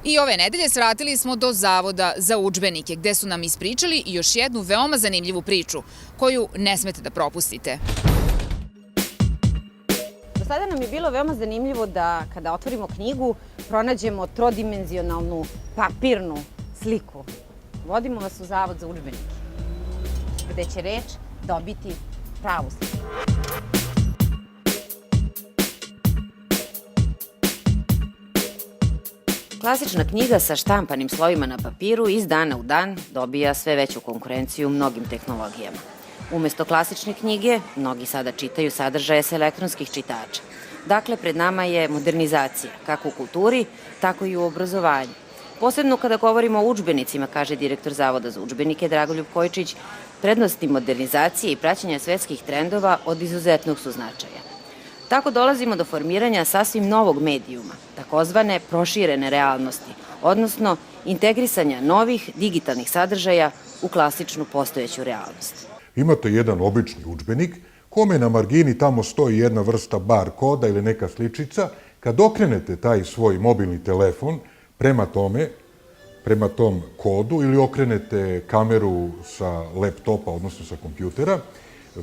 I ove nedelje svratili smo do Zavoda za udžbenike, gde su nam ispričali još jednu veoma zanimljivu priču, koju ne smete da propustite. Do sada nam je bilo veoma zanimljivo da kada otvorimo knjigu pronađemo trodimenzionalnu papirnu sliku. Vodimo vas u Zavod za udžbenike, gde će reč dobiti pravu sliku. Klasična knjiga sa štampanim slovima na papiru iz dana u dan dobija sve veću konkurenciju mnogim tehnologijama. Umesto klasične knjige, mnogi sada čitaju sadržaje sa elektronskih čitača. Dakle, pred nama je modernizacija, kako u kulturi, tako i u obrazovanju. Posebno kada govorimo o udžbenicima, kaže direktor Zavoda za udžbenike Dragoljub Kojčić, prednosti modernizacije i praćenja svetskih trendova od izuzetnog su značaja. Tako dolazimo do formiranja sasvim novog medijuma, takozvane proširene realnosti, odnosno integrisanja novih digitalnih sadržaja u klasičnu postojeću realnost. Imate jedan obični udžbenik, kome na margini tamo stoji jedna vrsta bar koda ili neka sličica. Kad okrenete taj svoj mobilni telefon prema tom kodu ili okrenete kameru sa laptopa, odnosno sa kompjutera,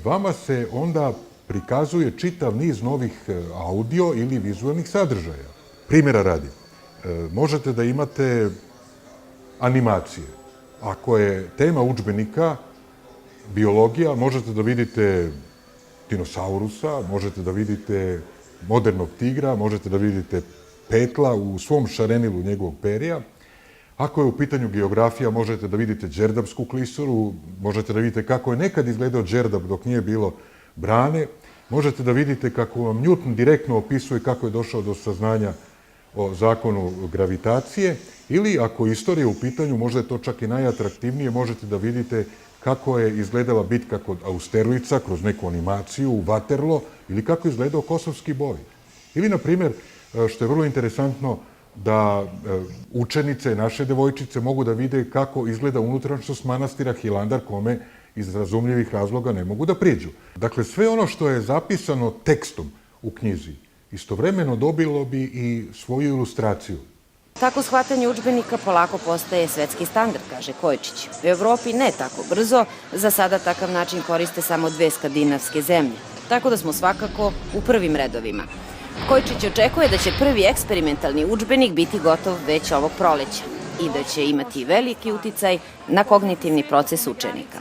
vama se onda prikazuje čitav niz novih audio ili vizualnih sadržaja. Primjera radi, možete da imate animacije. Ako je tema udžbenika biologija, možete da vidite dinosaurusa, možete da vidite modernog tigra, možete da vidite petla u svom šarenilu njegovog perja. Ako je u pitanju geografija, možete da vidite Đerdapsku klisuru, možete da vidite kako je nekad izgledao Đerdap dok nije bilo brane, možete da vidite kako vam Newton direktno opisuje kako je došao do saznanja o zakonu gravitacije, ili ako je istorija u pitanju, možda je to čak i najatraktivnije, možete da vidite kako je izgledala bitka kod Austerlica kroz neku animaciju u Waterloo, ili kako je izgledao Kosovski boj. Ili, na primjer, što je vrlo interesantno, da učenice, naše devojčice, mogu da vide kako izgleda unutrašnjost manastira Hilandar, kome iz razumljivih razloga ne mogu da priđu. Dakle, sve ono što je zapisano tekstom u knjizi, istovremeno dobilo bi i svoju ilustraciju. Tako shvatanje udžbenika polako postaje svetski standard, kaže Kojčić. U Evropi ne tako brzo, za sada takav način koriste samo 2 skandinavske zemlje, tako da smo svakako u prvim redovima. Kojčić očekuje da će prvi eksperimentalni udžbenik biti gotov već ovog proleća i da će imati veliki uticaj na kognitivni proces učenika.